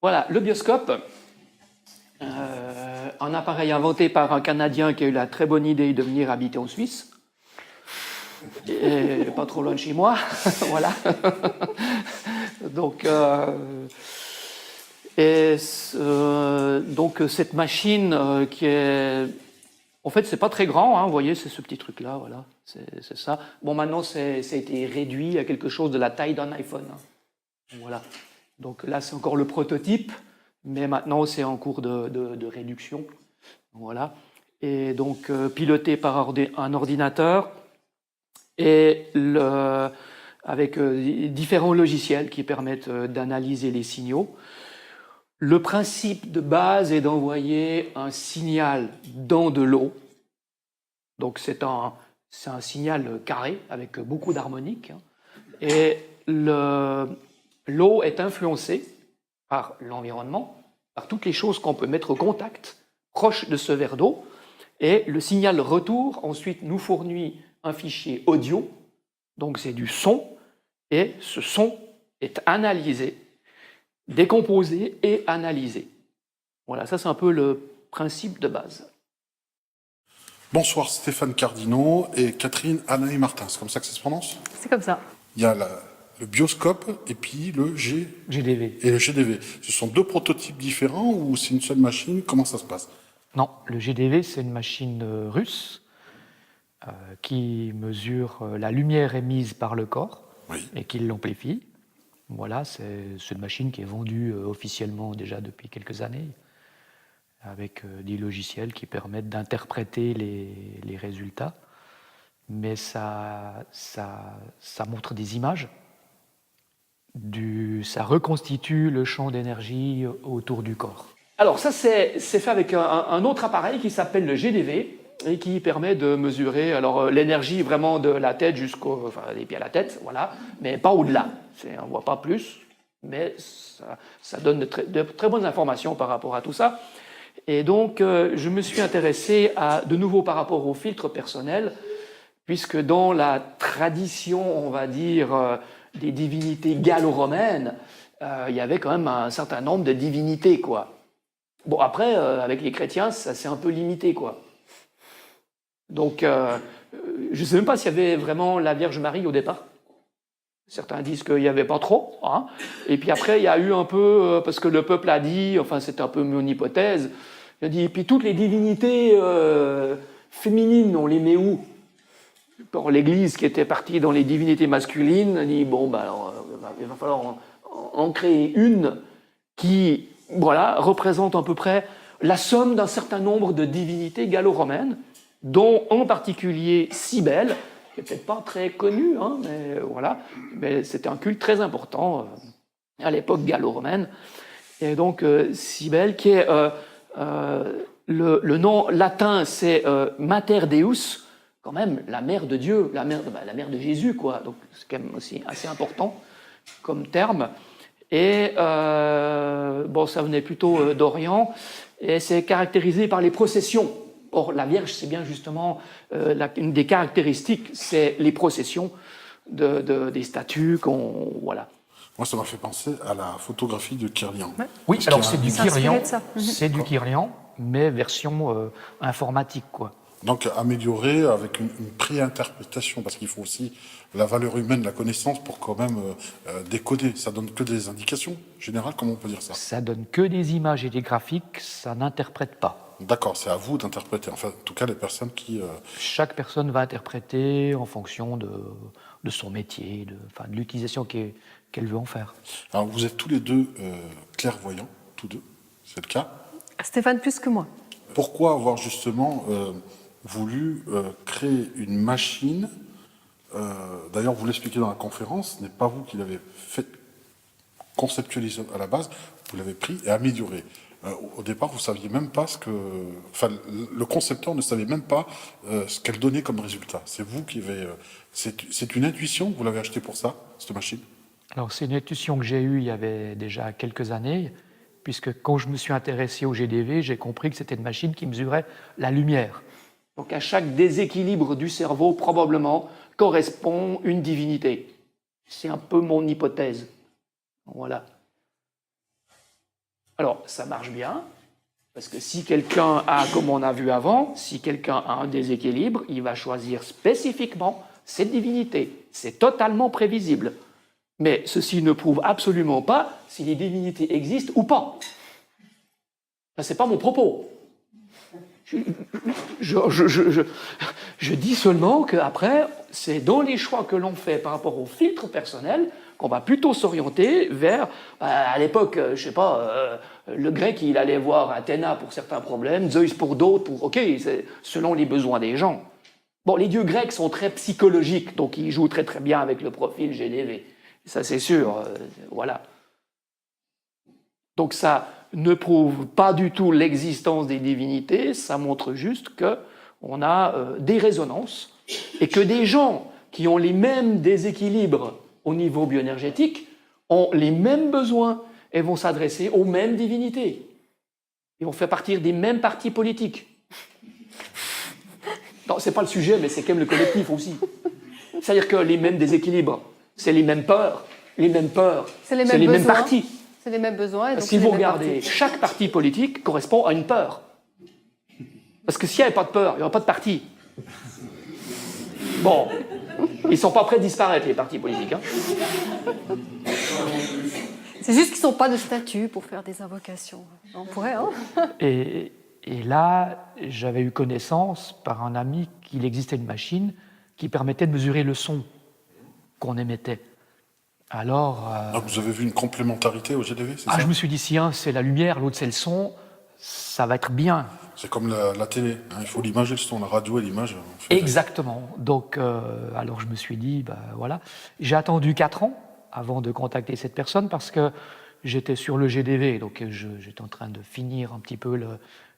Voilà, le bioscope, un appareil inventé par un Canadien qui a eu la très bonne idée de venir habiter en Suisse. Et pas trop loin de chez moi, voilà. Donc, donc cette machine qui est... En fait, c'est pas très grand, hein, vous voyez, c'est ce petit truc-là, voilà, c'est ça. Bon, maintenant, ça a été réduit à quelque chose de la taille d'un iPhone. Hein. Voilà. Donc là, c'est encore le prototype, mais maintenant, c'est en cours de réduction. Voilà. Et donc, piloté par un ordinateur et avec différents logiciels qui permettent d'analyser les signaux. Le principe de base est d'envoyer un signal dans de l'eau. Donc c'est un signal carré avec beaucoup d'harmoniques. Hein. Et l'eau est influencée par l'environnement, par toutes les choses qu'on peut mettre au contact, proche de ce verre d'eau. Et le signal retour, ensuite, nous fournit un fichier audio. Donc c'est du son. Et ce son est analysé, décomposé et analysé. Voilà, ça c'est un peu le principe de base. Bonsoir Stéphane Cardinaux et Catherine Anaï Martin, c'est comme ça que ça se prononce? C'est comme ça. Il y a le bioscope et puis le GDV. Et le GDV. Ce sont deux prototypes différents ou c'est une seule machine? Comment ça se passe? Non, le GDV c'est une machine russe qui mesure la lumière émise par le corps et qui l'amplifie. Voilà, c'est une machine qui est vendue officiellement déjà depuis quelques années, avec des logiciels qui permettent d'interpréter les résultats. Mais ça montre des images, ça reconstitue le champ d'énergie autour du corps. Alors ça, c'est fait avec un autre appareil qui s'appelle le GDV, et qui permet de mesurer l'énergie vraiment de la tête des pieds à la tête, voilà, mais pas au-delà. On ne voit pas plus, mais ça donne de très bonnes informations par rapport à tout ça. Et donc, je me suis intéressé de nouveau par rapport aux filtres personnels, puisque dans la tradition, on va dire, des divinités gallo-romaines, il y avait quand même un certain nombre de divinités, quoi. Bon, après, avec les chrétiens, ça s'est un peu limité, quoi. Donc, je ne sais même pas s'il y avait vraiment la Vierge Marie au départ. Certains disent qu'il n'y avait pas trop. Hein. Et puis après, il y a eu un peu, parce que le peuple a dit, enfin c'est un peu mon hypothèse, il a dit, et puis toutes les divinités féminines, on les met où? Pour l'Église qui était partie dans les divinités masculines, a dit, bon, bah, alors, il va falloir en créer une qui, voilà, représente à peu près la somme d'un certain nombre de divinités gallo-romaines, dont en particulier Cybèle, qui n'est peut-être pas très connu, hein, mais voilà, mais c'était un culte très important à l'époque gallo-romaine. Et donc Cybèle, qui est le nom latin, c'est Mater Deus, quand même la mère de Dieu, la mère de Jésus, quoi. Donc c'est quand même aussi assez important comme terme. Et bon, ça venait plutôt d'Orient, et c'est caractérisé par les processions. Or, la Vierge, c'est bien justement une des caractéristiques, c'est les processions des statues voilà. Moi, ça m'a fait penser à la photographie de Kirlian. Ouais. Oui, alors c'est du Kirlian, c'est du Kirlian, mais version informatique, quoi. Donc améliorer avec une préinterprétation, parce qu'il faut aussi la valeur humaine, la connaissance pour quand même décoder. Ça donne que des indications générales, comment on peut dire ça? Ça donne que des images et des graphiques, ça n'interprète pas. D'accord, c'est à vous d'interpréter. Enfin, en tout cas, les personnes qui... Chaque personne va interpréter en fonction de son métier, de l'utilisation qu'elle veut en faire. Alors, vous êtes tous les deux clairvoyants, tous deux, c'est le cas. Stéphane plus que moi. Pourquoi avoir justement voulu créer une machine d'ailleurs, vous l'expliquez dans la conférence, ce n'est pas vous qui l'avez fait conceptualiser à la base, vous l'avez pris et amélioré. Au départ, vous ne saviez même pas enfin, le concepteur ne savait même pas ce qu'elle donnait comme résultat. C'est vous qui avez... c'est une intuition, vous l'avez acheté pour ça, cette machine? Alors, c'est une intuition que j'ai eue il y avait déjà quelques années, puisque quand je me suis intéressé au GDV, j'ai compris que c'était une machine qui mesurait la lumière. Donc, à chaque déséquilibre du cerveau, probablement, correspond une divinité. C'est un peu mon hypothèse. Voilà. Alors, ça marche bien, parce que si quelqu'un a, comme on a vu avant, si quelqu'un a un déséquilibre, il va choisir spécifiquement cette divinité. C'est totalement prévisible. Mais ceci ne prouve absolument pas si les divinités existent ou pas. Ce n'est pas mon propos. Je dis seulement qu'après, c'est dans les choix que l'on fait par rapport au filtre personnel qu'on va plutôt s'orienter vers, à l'époque, je sais pas, le grec, il allait voir Athéna pour certains problèmes, Zeus pour d'autres, ok, c'est selon les besoins des gens. Bon, les dieux grecs sont très psychologiques, donc ils jouent très très bien avec le profil GDV. Ça, c'est sûr, voilà. Donc ça ne prouve pas du tout l'existence des divinités, ça montre juste qu'on a des résonances et que des gens qui ont les mêmes déséquilibres au niveau bioénergétique ont les mêmes besoins et vont s'adresser aux mêmes divinités. Ils vont faire partie des mêmes partis politiques. Non, c'est pas le sujet, mais c'est quand même le collectif aussi. C'est-à-dire que les mêmes déséquilibres, c'est les mêmes peurs, c'est les mêmes partis. C'est les mêmes besoins. Et donc si vous regardez, chaque parti politique correspond à une peur. Parce que s'il n'y avait pas de peur, il n'y aurait pas de parti. Bon, ils ne sont pas prêts à disparaître, les partis politiques. Hein. C'est juste qu'ils n'ont pas de statut pour faire des invocations. On pourrait, hein. Et là, j'avais eu connaissance par un ami qu'il existait une machine qui permettait de mesurer le son qu'on émettait. Alors, donc vous avez vu une complémentarité au GDV, c'est ça? Je me suis dit, si un c'est la lumière, l'autre c'est le son, ça va être bien. C'est comme la télé, hein, il faut l'image et le son, la radio et l'image. Exactement. Donc, alors je me suis dit, voilà. J'ai attendu 4 ans avant de contacter cette personne parce que j'étais sur le GDV, donc j'étais en train de finir un petit peu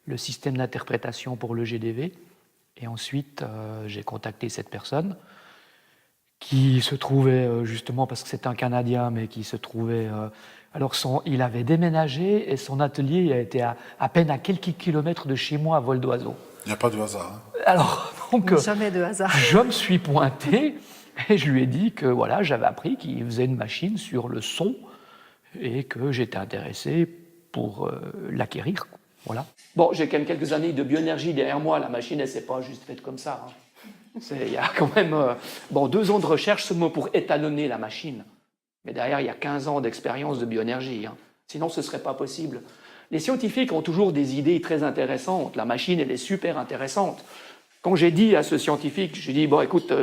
le système d'interprétation pour le GDV. Et ensuite, j'ai contacté cette personne qui se trouvait, justement, parce que c'est un Canadien, mais qui se trouvait... alors, il avait déménagé et son atelier était à peine à quelques kilomètres de chez moi, à vol d'oiseau. Il n'y a pas de hasard. Hein. Alors, donc, jamais de hasard. Je me suis pointé et je lui ai dit que voilà, j'avais appris qu'il faisait une machine sur le son et que j'étais intéressé pour l'acquérir. Voilà. Bon, j'ai quand même quelques années de bioénergie derrière moi. La machine, elle ne s'est pas juste faite comme ça. Hein. Il y a quand même 2 ans de recherche seulement pour étalonner la machine. Mais derrière, il y a 15 ans d'expérience de bioénergie. Hein. Sinon, ce ne serait pas possible. Les scientifiques ont toujours des idées très intéressantes. La machine, elle est super intéressante. Quand j'ai dit à ce scientifique, j'ai dit, bon, écoute,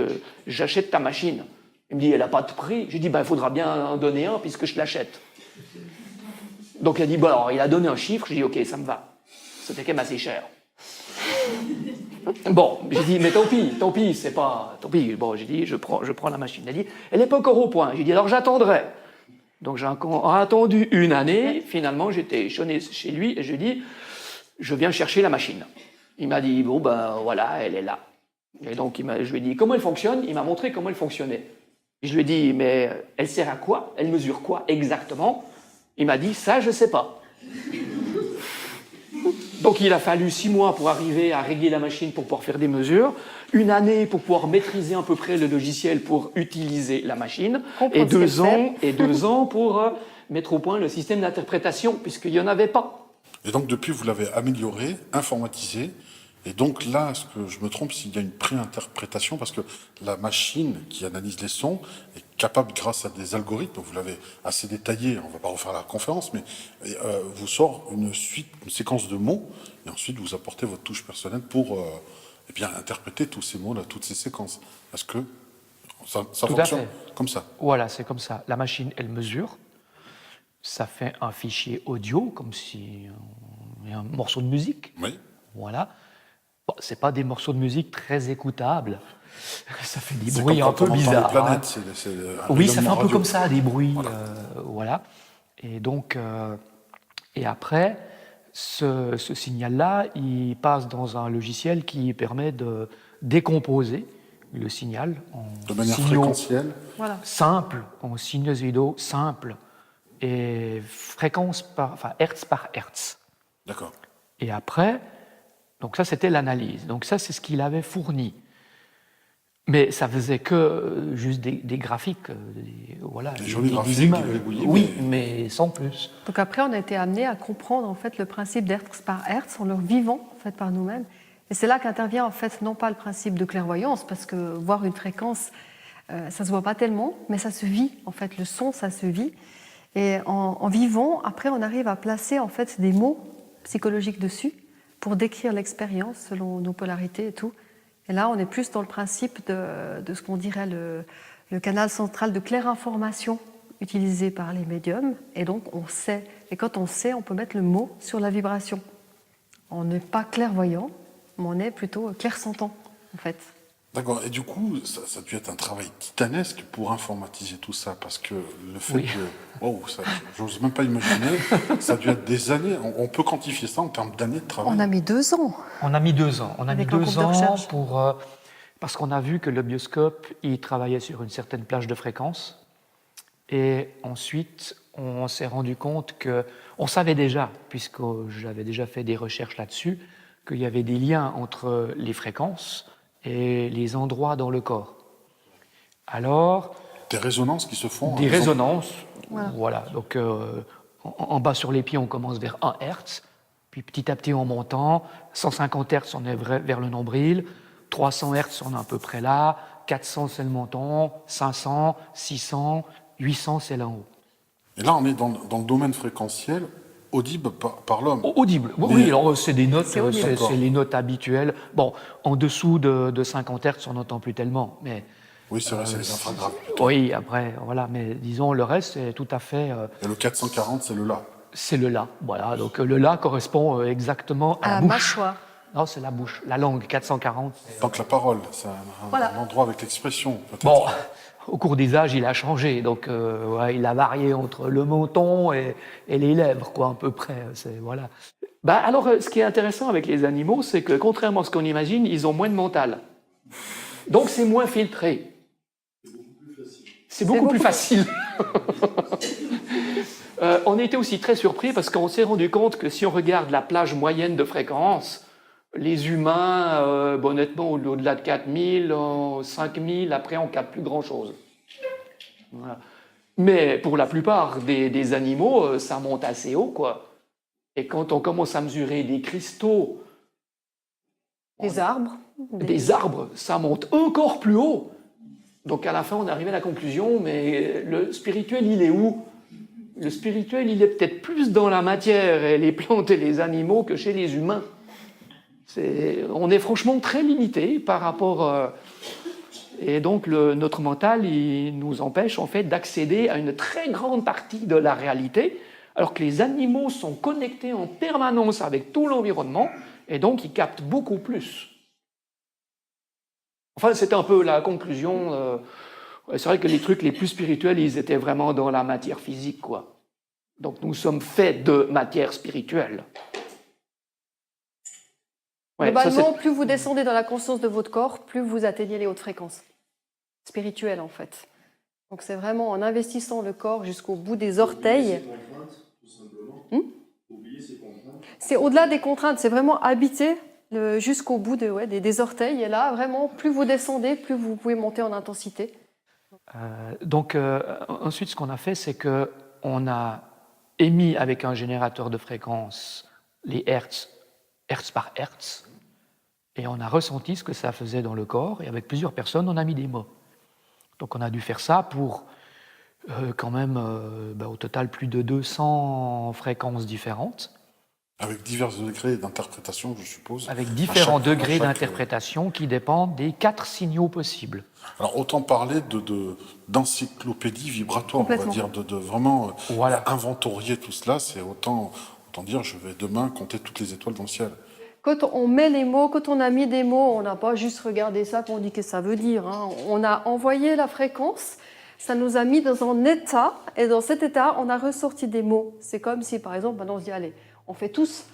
j'achète ta machine. Il me dit, elle n'a pas de prix. J'ai dit, il faudra bien en donner un puisque je l'achète. Donc il a dit, bon, alors il a donné un chiffre. J'ai dit, ok, ça me va. C'était quand même assez cher. Bon, j'ai dit, mais tant pis, c'est pas... Tant pis, bon, j'ai dit, je prends la machine. Elle a dit, elle n'est pas encore au point. J'ai dit, alors j'attendrai. Donc j'ai attendu 1 année. Finalement, j'étais chez lui et je lui ai dit, je viens chercher la machine. Il m'a dit, bon, voilà, elle est là. Et donc je lui ai dit, comment elle fonctionne? Il m'a montré comment elle fonctionnait. Et je lui ai dit, mais elle sert à quoi? Elle mesure quoi exactement? Il m'a dit, ça, je ne sais pas. Donc il a fallu 6 mois pour arriver à régler la machine pour pouvoir faire des mesures, 1 année pour pouvoir maîtriser à peu près le logiciel pour utiliser la machine, et 2 ans pour mettre au point le système d'interprétation, puisqu'il n'y en avait pas. Et donc depuis, vous l'avez amélioré, informatisé, et donc là, est-ce que je me trompe s'il y a une préinterprétation, parce que la machine qui analyse les sons est capable, grâce à des algorithmes, vous l'avez assez détaillé, on ne va pas refaire la conférence, mais vous sort une séquence de mots, et ensuite vous apportez votre touche personnelle pour interpréter tous ces mots-là, toutes ces séquences. Est-ce que ça fonctionne comme ça? Voilà, c'est comme ça. La machine, elle mesure, ça fait un fichier audio, comme si un morceau de musique. Oui. Voilà. Bon, c'est pas des morceaux de musique très écoutables. Ça fait des bruits un peu bizarres. Planètes, oui, ça fait un peu comme ça, des bruits. Voilà. Voilà. Et donc, et après, ce signal-là, il passe dans un logiciel qui permet de décomposer le signal en de manière signaux fréquentielle. Voilà. simples, en sinusoïdaux simples et hertz par hertz. D'accord. Et après, donc ça c'était l'analyse. Donc ça c'est ce qu'il avait fourni. Mais ça faisait que juste des graphiques, voilà, Des jolis des graphiques, images. des gribouillis, Oui, mais sans plus. Donc après, on a été amené à comprendre en fait le principe d'hertz par hertz en le vivant en fait par nous-mêmes. Et c'est là qu'intervient en fait non pas le principe de clairvoyance, parce que voir une fréquence, ça se voit pas tellement, mais ça se vit en fait. Le son, ça se vit. Et en vivant, après, on arrive à placer en fait des mots psychologiques dessus pour décrire l'expérience selon nos polarités et tout. Et là, on est plus dans le principe de ce qu'on dirait le canal central de claire information utilisé par les médiums. Et donc, on sait. Et quand on sait, on peut mettre le mot sur la vibration. On n'est pas clairvoyant, mais on est plutôt clairsentant, en fait. D'accord. Et du coup, ça a dû être un travail titanesque pour informatiser tout ça, parce que le fait Oui. que... Wow, j'ose même pas imaginer, ça a dû être des années. On peut quantifier ça en termes d'années de travail. On a mis 2 ans. On a mis 2 ans. On a Avec mis un 2 groupe de ans recherche. parce qu'on a vu que le bioscope, il travaillait sur une certaine plage de fréquence. Et ensuite, on s'est rendu compte que, on savait déjà, puisque j'avais déjà fait des recherches là-dessus, qu'il y avait des liens entre les fréquences et les endroits dans le corps. Alors, Des résonances qui se font. des résonances, Voilà. voilà. Donc, en bas sur les pieds, on commence vers 1 Hertz, puis petit à petit en montant, 150 Hertz, on est vers le nombril, 300 Hertz, on est à peu près là, 400, c'est le menton, 500, 600, 800, c'est là en haut. Et là, on est dans le domaine fréquentiel audible par l'homme. Audible, oui, Mais- oui, alors c'est des notes, C'est audible. c'est les notes habituelles. Bon, en dessous de 50 Hertz, on n'entend plus tellement, mais Oui, c'est vrai, c'est les infragraves. oui, après, voilà, mais disons, le reste, c'est tout à fait, Et le 440, c'est le La. c'est le La, voilà, donc le La correspond exactement à À la la bouche. mâchoire. Non, c'est la bouche, la langue, 440. Donc la parole, c'est Voilà. un endroit avec l'expression, peut-être. Bon, au cours des âges, il a changé, donc ouais, il a varié entre le menton et les lèvres, quoi, à peu près. Voilà. Bah alors, ce qui est intéressant avec les animaux, c'est que contrairement à ce qu'on imagine, ils ont moins de mental. Donc c'est moins filtré. C'est beaucoup plus facile. On était aussi très surpris parce qu'on s'est rendu compte que si on regarde la plage moyenne de fréquence, les humains, honnêtement, au-delà de 4000, 5000, après on capte plus grand-chose. Voilà. Mais pour la plupart des animaux, ça monte assez haut, quoi. Et quand on commence à mesurer des cristaux, Des arbres. des arbres, ça monte encore plus haut. Donc à la fin, on est arrivé à la conclusion, mais le spirituel, il est où? Le spirituel, il est peut-être plus dans la matière et les plantes et les animaux que chez les humains. On est franchement très limité par rapport... et donc notre mental, il nous empêche en fait d'accéder à une très grande partie de la réalité, alors que les animaux sont connectés en permanence avec tout l'environnement, et donc ils captent beaucoup plus. Enfin, c'était un peu la conclusion. C'est vrai que les trucs les plus spirituels, ils étaient vraiment dans la matière physique, quoi. Donc nous sommes faits de matière spirituelle. Ouais, ça, Globalement, plus vous descendez dans la conscience de votre corps, plus vous atteignez les hautes fréquences spirituelles, en fait. Donc c'est vraiment en investissant le corps jusqu'au bout des orteils. C'est au-delà des contraintes, c'est vraiment habiter jusqu'au bout des orteils. Et là, vraiment, plus vous descendez, plus vous pouvez monter en intensité. Donc ensuite, ce qu'on a fait, c'est qu'on a émis avec un générateur de fréquence les hertz, hertz par hertz, et on a ressenti ce que ça faisait dans le corps, et avec plusieurs personnes, on a mis des mots. Donc on a dû faire ça pour quand même, au total, plus de 200 fréquences différentes, Avec divers degrés d'interprétation, je suppose. avec différents degrés à chaque- d'interprétation qui dépendent des 4 signaux possibles. Alors autant parler d'encyclopédie vibratoire, on va Complètement. dire, de vraiment Voilà. inventorier tout cela, c'est autant dire je vais demain compter toutes les étoiles dans le ciel. Quand on met les mots, quand on a mis des mots, on n'a pas juste regardé ça pour dire qu'est-ce que ça veut dire. Hein. On a envoyé la fréquence, ça nous a mis dans un état, et dans cet état, on a ressorti des mots. C'est comme si, par exemple, maintenant on se dit, allez, on fait tous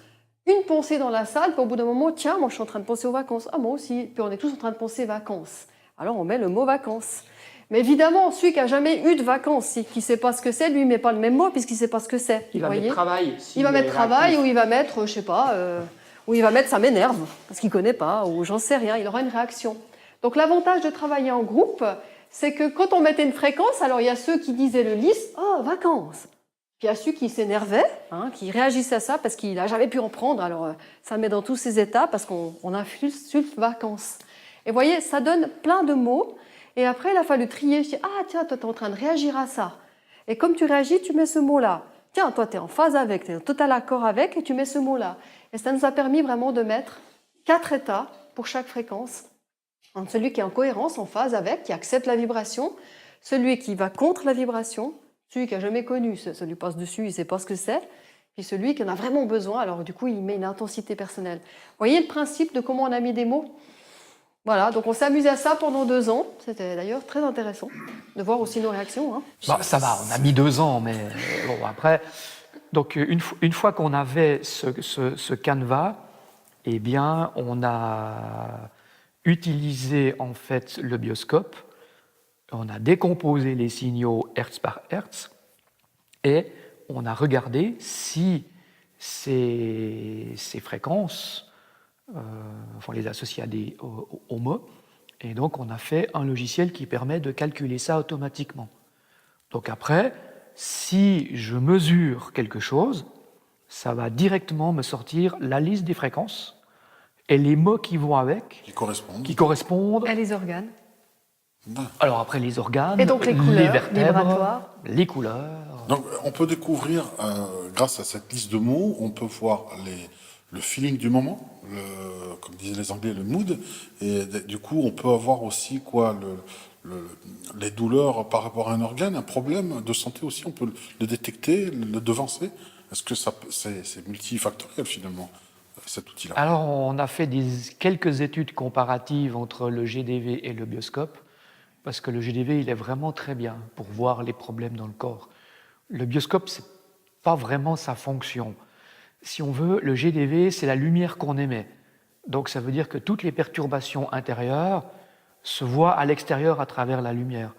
une pensée dans la salle, puis au bout d'un moment, tiens, moi je suis en train de penser aux vacances. Ah, moi aussi. Puis on est tous en train de penser vacances. Alors on met le mot vacances. Mais évidemment, celui qui n'a jamais eu de vacances, qui ne sait pas ce que c'est, lui, il ne met pas le même mot puisqu'il ne sait pas ce que c'est. il va Vous mettre voyez travail. Il va mettre travail ou il va mettre, je sais pas, ou il va mettre ça m'énerve parce qu'il connaît pas ou j'en sais rien. Il aura une réaction. Donc l'avantage de travailler en groupe, c'est que quand on mettait une fréquence, alors il y a ceux qui disaient le lys, oh, vacances. Puis il y a ceux qui s'énervaient, qui réagissaient à ça parce qu'il n'a jamais pu en prendre, alors ça met dans tous ses états parce qu'on insulte vacances. Et vous voyez, ça donne plein de mots, et après il a fallu trier, je dis, ah tiens, toi tu es en train de réagir à ça. Et comme tu réagis, tu mets ce mot-là. Tiens, toi tu es en phase avec, tu es en total accord avec, et tu mets ce mot-là. Et ça nous a permis vraiment de mettre 4 états pour chaque fréquence. Celui qui est en cohérence, en phase avec, qui accepte la vibration, celui qui va contre la vibration, celui qui n'a jamais connu, ça lui passe dessus, il ne sait pas ce que c'est, puis celui qui en a vraiment besoin, alors du coup il met une intensité personnelle. Vous voyez le principe de comment on a mis des mots? Voilà, donc on s'est amusé à ça pendant 2 ans, c'était d'ailleurs très intéressant de voir aussi nos réactions. Hein. Bah, ça va, on a mis 2 ans, mais bon, après... Donc une fois qu'on avait ce canevas, eh bien on a utilisé en fait le bioscope, on a décomposé les signaux hertz par hertz et on a regardé si ces fréquences, on les associe aux mots, et donc on a fait un logiciel qui permet de calculer ça automatiquement. Donc après, si je mesure quelque chose, ça va directement me sortir la liste des fréquences et les mots qui vont avec, qui correspondent. Et les organes. Alors après, les organes, et donc les couleurs, les vertèbres, vibratoires. les couleurs. Donc on peut découvrir, grâce à cette liste de mots, on peut voir le feeling du moment, comme disaient les Anglais, le mood, et du coup on peut avoir aussi les douleurs par rapport à un organe, un problème de santé aussi, on peut le détecter, le devancer. Est-ce que c'est multifactoriel finalement, cet outil-là? Alors on a fait quelques études comparatives entre le GDV et le bioscope, parce que le GDV il est vraiment très bien pour voir les problèmes dans le corps. Le bioscope, c'est pas vraiment sa fonction. Si on veut, le GDV, c'est la lumière qu'on émet. Donc ça veut dire que toutes les perturbations intérieures se voient à l'extérieur à travers la lumière.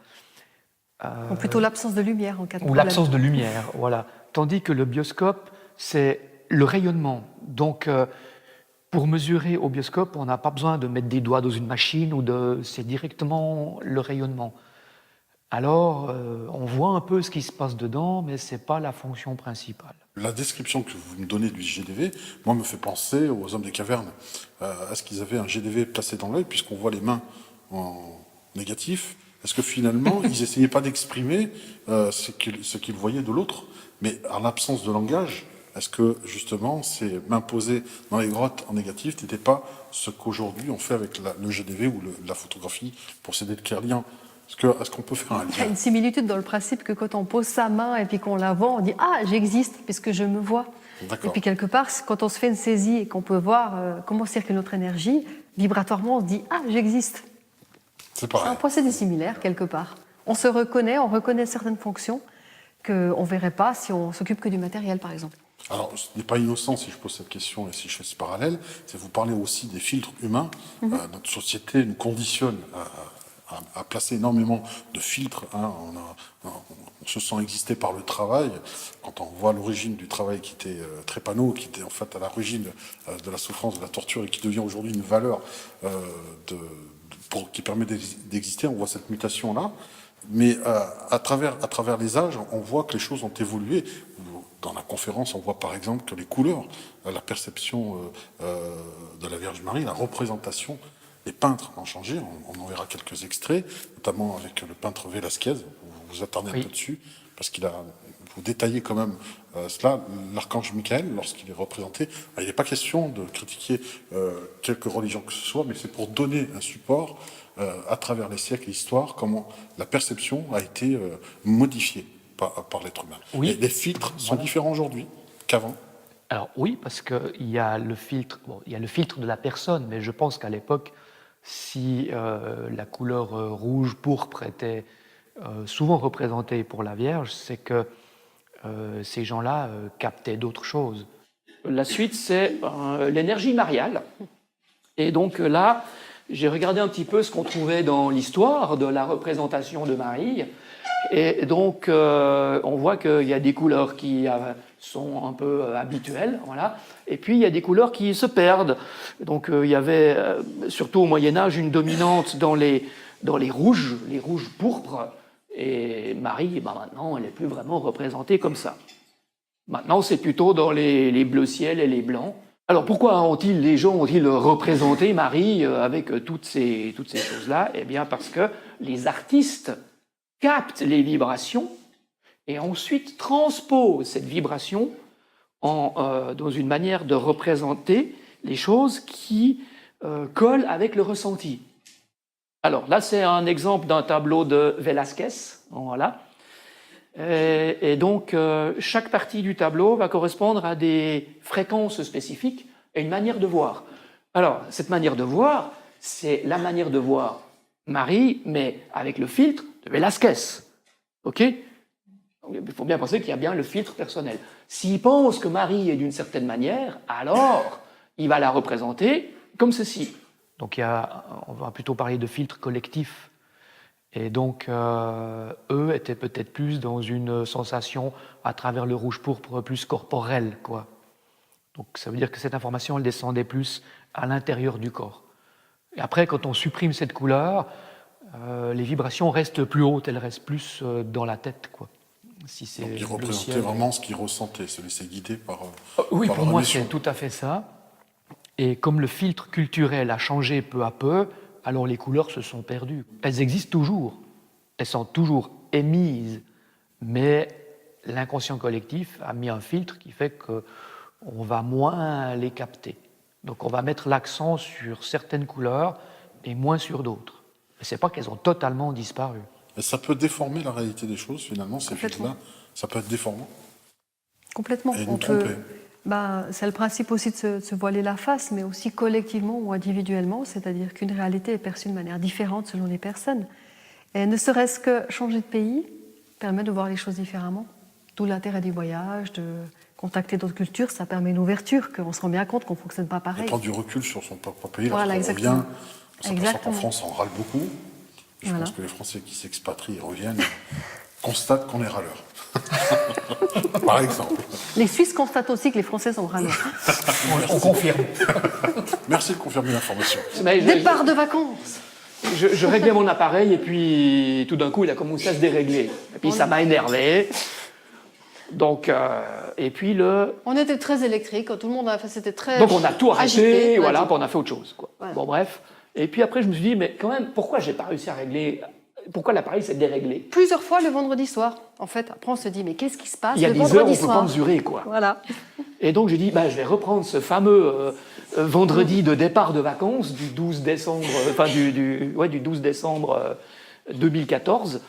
Ou plutôt l'absence de lumière en cas de Ou problème. l'absence de lumière, voilà. Tandis que le bioscope, c'est le rayonnement. Donc pour mesurer au bioscope, on n'a pas besoin de mettre des doigts dans une machine, c'est directement le rayonnement. Alors, on voit un peu ce qui se passe dedans, mais ce n'est pas la fonction principale. La description que vous me donnez du GDV, moi, me fait penser aux hommes des cavernes. Est-ce qu'ils avaient un GDV placé dans l'œil, puisqu'on voit les mains en négatif? Est-ce que finalement, ils n'essayaient pas d'exprimer ce qu'ils voyaient de l'autre? Mais en l'absence de langage, est-ce que justement, c'est m'imposer dans les grottes en négatif n'était pas ce qu'aujourd'hui on fait avec le GDV ou la photographie pour s'aider de Kerlian? Est-ce qu'on peut faire un lien? Il y a une similitude dans le principe que quand on pose sa main et puis qu'on la voit, on dit « Ah, j'existe puisque je me vois ». Et puis quelque part, quand on se fait une saisie et qu'on peut voir comment circule notre énergie, vibratoirement, on se dit « Ah, j'existe ». C'est pareil. C'est un procédé similaire quelque part. On se reconnaît, on reconnaît certaines fonctions qu'on ne verrait pas si on s'occupe que du matériel, par exemple. Alors, ce n'est pas innocent si je pose cette question et si je fais ce parallèle, c'est vous parler aussi des filtres humains. Notre société nous conditionne à placer énormément de filtres. On se sent exister par le travail. Quand on voit l'origine du travail qui était Trépano, qui était en fait à l'origine de la souffrance, de la torture et qui devient aujourd'hui une valeur qui permet d'exister, on voit cette mutation-là. Mais à travers les âges, on voit que les choses ont évolué. Dans la conférence, on voit par exemple que les couleurs, la perception de la Vierge Marie, la représentation, les peintres ont changé. On en verra quelques extraits, notamment avec le peintre Velasquez. Vous vous attardez un peu dessus, parce vous détaillez quand même cela. L'archange Michael, lorsqu'il est représenté, il n'est pas question de critiquer quelque religion que ce soit, mais c'est pour donner un support à travers les siècles et l'histoire, comment la perception a été modifiée par l'être humain. Oui. Et les filtres sont différents aujourd'hui qu'avant. Alors oui, parce qu'il y a le filtre, il y a le filtre de la personne, mais je pense qu'à l'époque, si la couleur rouge pourpre était souvent représentée pour la Vierge, c'est que ces gens-là captaient d'autres choses. La suite, c'est l'énergie mariale. Et donc là, j'ai regardé un petit peu ce qu'on trouvait dans l'histoire de la représentation de Marie. Et donc, on voit qu'il y a des couleurs qui sont un peu habituelles, voilà. Et puis, il y a des couleurs qui se perdent. Donc, il y avait, surtout au Moyen-Âge, une dominante dans les rouges, les rouges pourpres. Et Marie, maintenant, elle n'est plus vraiment représentée comme ça. Maintenant, c'est plutôt dans les bleus ciel et les blancs. Alors, pourquoi les gens ont-ils représenté Marie avec toutes ces choses-là? Eh bien, parce que les artistes captent les vibrations et ensuite transposent cette vibration dans une manière de représenter les choses qui collent avec le ressenti. Alors, là, c'est un exemple d'un tableau de Velázquez. Voilà. Et donc, chaque partie du tableau va correspondre à des fréquences spécifiques et une manière de voir. Alors, cette manière de voir, c'est la manière de voir Marie, mais avec le filtre de Velázquez. OK? Il faut bien penser qu'il y a bien le filtre personnel. S'il pense que Marie est d'une certaine manière, alors il va la représenter comme ceci. Donc on va plutôt parler de filtre collectif. Et donc, eux étaient peut-être plus dans une sensation à travers le rouge-pourpre plus corporelle, quoi. Donc, ça veut dire que cette information, elle descendait plus à l'intérieur du corps. Et après, quand on supprime cette couleur, les vibrations restent plus hautes, elles restent plus dans la tête, quoi. Si c'est Donc, ils bleu représentaient ciel. vraiment ce qu'ils ressentaient, se laissaient guider par. Oui, par pour leur moi, émotion. c'est tout à fait ça. Et comme le filtre culturel a changé peu à peu, alors les couleurs se sont perdues. Elles existent toujours, elles sont toujours émises, mais l'inconscient collectif a mis un filtre qui fait qu'on va moins les capter. Donc on va mettre l'accent sur certaines couleurs et moins sur d'autres. Mais ce n'est pas qu'elles ont totalement disparu. Et ça peut déformer la réalité des choses, finalement, ces filtres-là. Ça peut être déformant. Complètement. Et nous tromper. C'est le principe aussi de se voiler la face, mais aussi collectivement ou individuellement, c'est-à-dire qu'une réalité est perçue de manière différente selon les personnes. Et ne serait-ce que changer de pays permet de voir les choses différemment. D'où l'intérêt du voyage, de contacter d'autres cultures, ça permet une ouverture, qu'on se rend bien compte qu'on ne fonctionne pas pareil. Et prendre du recul sur son propre pays, Voilà, lorsqu'on exactement. revient, on s'aperçoit qu'en France, on râle beaucoup. Je Voilà. pense que les Français qui s'expatrient et reviennent constatent qu'on est râleurs. Par exemple. Les Suisses constatent aussi que les Français sont râleurs. On confirme. Merci de confirmer l'information. Mais Départ de vacances. je réglais mon appareil et puis tout d'un coup, il a commencé à se dérégler. Et puis ça m'a énervé. Donc, et puis On était très électrique, tout le monde c'était très donc on a tout arrêté, agité, voilà, agité. puis on a fait autre chose, quoi. Voilà. Bon, bref. Et puis après, je me suis dit, mais quand même, pourquoi j'ai pas réussi à régler? Pourquoi l'appareil s'est déréglé? Plusieurs fois le vendredi soir. En fait, après on se dit, mais qu'est-ce qui se passe Il y a le des heures où vendredi on ne peut soir pas mesurer, quoi. Voilà. Et donc j'ai dit, je vais reprendre ce fameux vendredi de départ de vacances du 12 décembre, du 12 décembre 2014.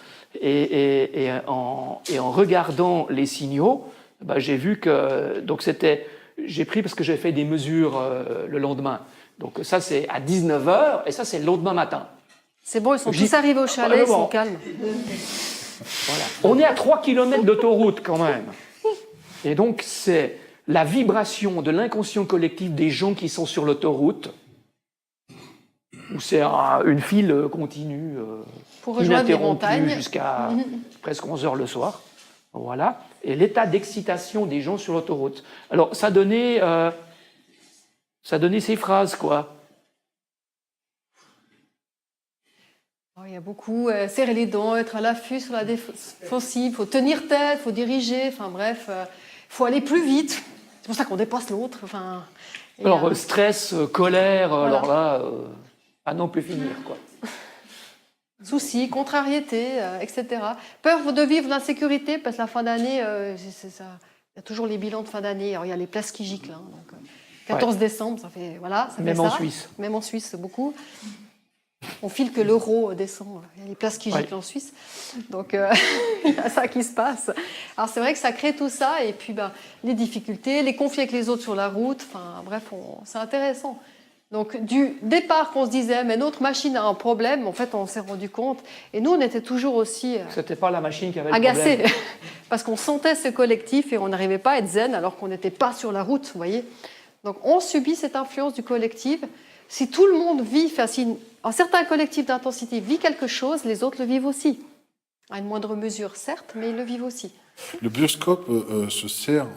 Et en regardant les signaux, j'ai vu que j'ai pris parce que j'ai fait des mesures le lendemain. Donc ça c'est à 19h et ça c'est le lendemain matin. C'est bon, ils sont tous arrivés au chalet, ils sont calmes. Voilà. On est à 3 km d'autoroute quand même. Et donc c'est la vibration de l'inconscient collectif des gens qui sont sur l'autoroute, où c'est une file continue, Pour rejoindre les ininterrompue montagnes. jusqu'à presque 11h le soir. Voilà. Et l'état d'excitation des gens sur l'autoroute. Alors ça donnait ces phrases, quoi. Il y a beaucoup, serrer les dents, être à l'affût sur la défensive, il faut tenir tête, il faut diriger, enfin bref, il faut aller plus vite. C'est pour ça qu'on dépasse l'autre. Alors, stress, colère, voilà. alors là, à non plus finir, quoi. Soucis, contrariétés, etc. Peur de vivre l'insécurité, parce que la fin d'année, c'est ça. Il y a toujours les bilans de fin d'année. Alors, il y a les places qui giclent. Hein, donc, 14 décembre, ça fait. Voilà, ça Même fait en ça. Suisse. Même en Suisse, c'est beaucoup. On file que l'euro descend. Il y a les places qui giclent en Suisse. Donc, il y a ça qui se passe. Alors, c'est vrai que ça crée tout ça. Et puis, les difficultés, les conflits avec les autres sur la route. Enfin, bref, c'est intéressant. Donc, du départ qu'on se disait, mais notre machine a un problème, en fait, on s'est rendu compte. Et nous, on était toujours aussi C'était pas la machine qui avait le agacés. problème. Parce qu'on sentait ce collectif et on n'arrivait pas à être zen alors qu'on n'était pas sur la route, vous voyez. Donc, on subit cette influence du collectif. Si tout le monde vit, enfin, si un certain collectif d'intensité vit quelque chose, les autres le vivent aussi. À une moindre mesure, certes, mais ils le vivent aussi. Le bioscope se sert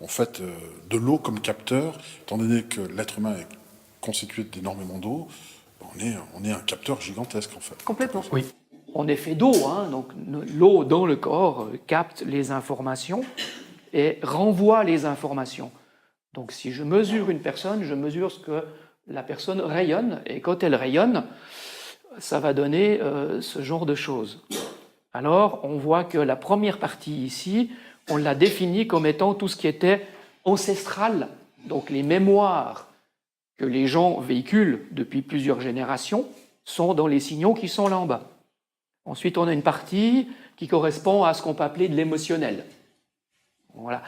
en fait de l'eau comme capteur, étant donné que l'être humain est constitué d'énormément d'eau, on est un capteur gigantesque en fait. Complètement. Oui. On est fait d'eau, hein, donc l'eau dans le corps capte les informations et renvoie les informations. Donc si je mesure une personne, je mesure ce que la personne rayonne, et quand elle rayonne, ça va donner ce genre de choses. Alors on voit que la première partie ici, on l'a définie comme étant tout ce qui était ancestral, donc les mémoires que les gens véhiculent depuis plusieurs générations sont dans les signaux qui sont là en bas. Ensuite, on a une partie qui correspond à ce qu'on peut appeler de l'émotionnel. Voilà.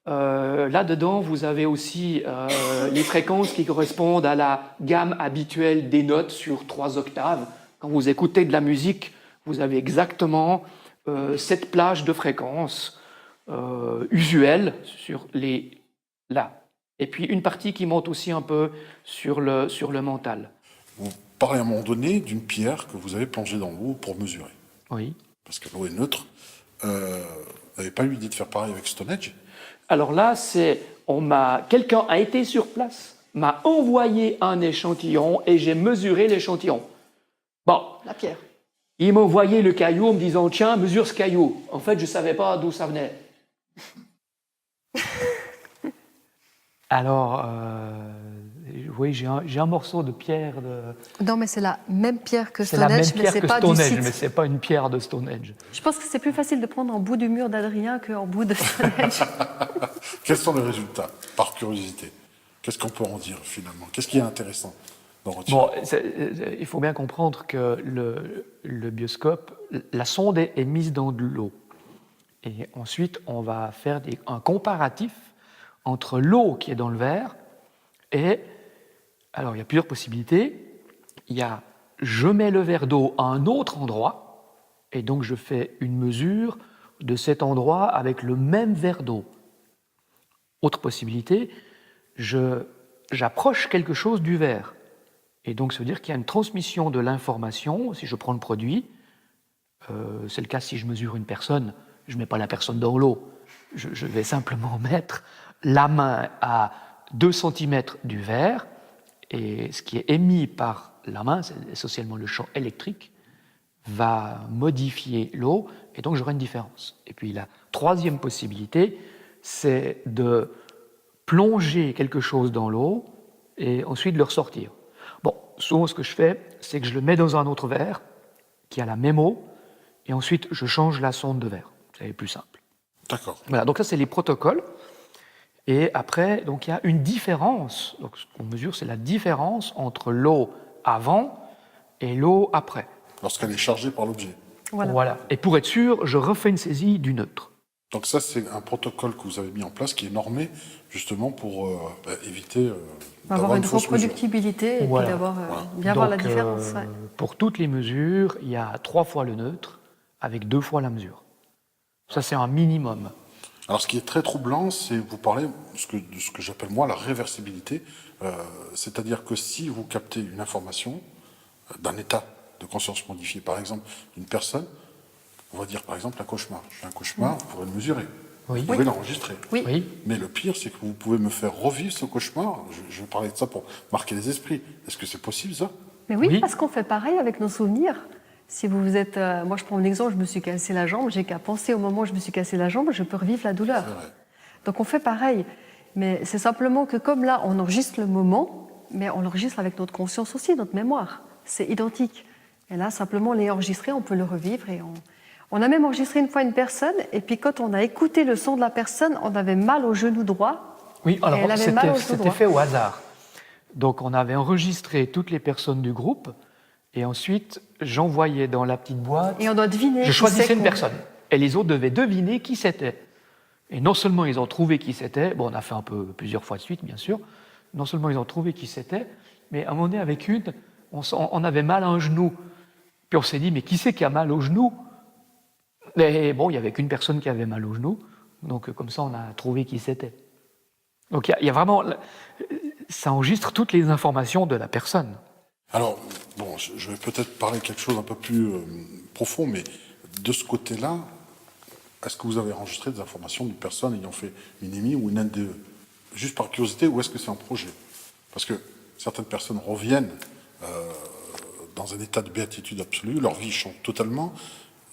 Là-dedans, vous avez aussi les fréquences qui correspondent à la gamme habituelle des notes sur 3 octaves. Quand vous écoutez de la musique, vous avez exactement cette plage de fréquences usuelles sur les là. Et puis une partie qui monte aussi un peu sur le mental. Vous parlez à un moment donné d'une pierre que vous avez plongée dans l'eau pour mesurer. Oui. Parce que l'eau est neutre. Vous n'avez pas eu l'idée de faire pareil avec Stonehenge? Alors là, quelqu'un a été sur place, m'a envoyé un échantillon et j'ai mesuré l'échantillon. Bon, La pierre. il m'a envoyé le caillou en me disant « Tiens, mesure ce caillou ». En fait, je ne savais pas d'où ça venait. Alors, oui, j'ai un morceau de pierre. Non, mais c'est la même pierre que C'est la même Stonehenge, mais pierre c'est que pas du Stonehenge, site. mais c'est pas une pierre de Stonehenge. Je pense que c'est plus facile de prendre en bout du mur d'Adrien qu'en bout de Stonehenge. Quels sont les résultats, par curiosité? Qu'est-ce qu'on peut en dire finalement? Qu'est-ce qui est intéressant d'en retirer? Bon, il faut bien comprendre que le bioscope, la sonde est mise dans de l'eau. Et ensuite, on va faire un comparatif entre l'eau qui est dans le verre et... Alors, il y a plusieurs possibilités. Il y a, je mets le verre d'eau à un autre endroit, et donc je fais une mesure de cet endroit avec le même verre d'eau. Autre possibilité, j'approche quelque chose du verre. Et donc, ça veut dire qu'il y a une transmission de l'information. Si je prends le produit, c'est le cas si je mesure une personne, je ne mets pas la personne dans l'eau. Je vais simplement mettre la main à 2 cm du verre, et ce qui est émis par la main, c'est essentiellement le champ électrique, va modifier l'eau, et donc j'aurai une différence. Et puis la troisième possibilité, c'est de plonger quelque chose dans l'eau et ensuite le ressortir. Bon, souvent ce que je fais, c'est que je le mets dans un autre verre qui a la même eau, et ensuite je change la sonde de verre. C'est plus simple. D'accord. Voilà, donc ça c'est les protocoles. Et après, donc il y a une différence. Donc ce qu'on mesure, c'est la différence entre l'eau avant et l'eau après. Lorsqu'elle est chargée par l'objet. Voilà. Et pour être sûr, je refais une saisie du neutre. Donc ça, c'est un protocole que vous avez mis en place qui est normé justement pour éviter Avoir une fausse mesure. reproductibilité et Voilà. puis d'avoir bien voir la Donc, différence. Ouais. Pour toutes les mesures, il y a 3 fois le neutre avec 2 fois la mesure. Ça, c'est un minimum. Alors, ce qui est très troublant, c'est vous parlez de ce que j'appelle moi la réversibilité, c'est-à-dire que si vous captez une information d'un état de conscience modifié, par exemple d'une personne, on va dire par exemple un cauchemar. J'ai un cauchemar, vous pourrez le mesurer, Oui. vous pouvez l'enregistrer. Oui. Oui. Mais le pire, c'est que vous pouvez me faire revivre ce cauchemar. Je vais parler de ça pour marquer les esprits. Est-ce que c'est possible ça? Mais oui, Oui. parce qu'on fait pareil avec nos souvenirs. Si vous êtes, moi je prends un exemple, je me suis cassé la jambe, j'ai qu'à penser au moment où je me suis cassé la jambe, je peux revivre la douleur. C'est vrai. Donc on fait pareil. Mais c'est simplement que comme là, on enregistre le moment, mais on l'enregistre avec notre conscience aussi, notre mémoire. C'est identique. Et là, simplement, on l'est enregistré, on peut le revivre. Et on a même enregistré une fois une personne, et puis quand on a écouté le son de la personne, on avait mal au genou droit. Oui, alors elle avait mal au genou c'était droit. fait au hasard. Donc on avait enregistré toutes les personnes du groupe, et ensuite j'envoyais dans la petite boîte. Et on doit deviner. Je qui choisissais c'est une qu'on- personne. Et les autres devaient deviner qui c'était. Et non seulement ils ont trouvé qui c'était, bon, on a fait un peu plusieurs fois de suite, bien sûr, non seulement ils ont trouvé qui c'était, mais à un moment donné, avec une, on avait mal à un genou. Puis on s'est dit, mais qui c'est qui a mal au genou? Mais bon, il n'y avait qu'une personne qui avait mal au genou, donc comme ça, on a trouvé qui c'était. Donc il y a vraiment... ça enregistre toutes les informations de la personne. Alors, bon, je vais peut-être parler de quelque chose un peu plus profond, mais de ce côté-là, est-ce que vous avez enregistré des informations d'une personne ayant fait une EMI ou une NDE? Juste par curiosité, ou est-ce que c'est un projet? Parce que certaines personnes reviennent dans un état de béatitude absolue, leur vie change totalement.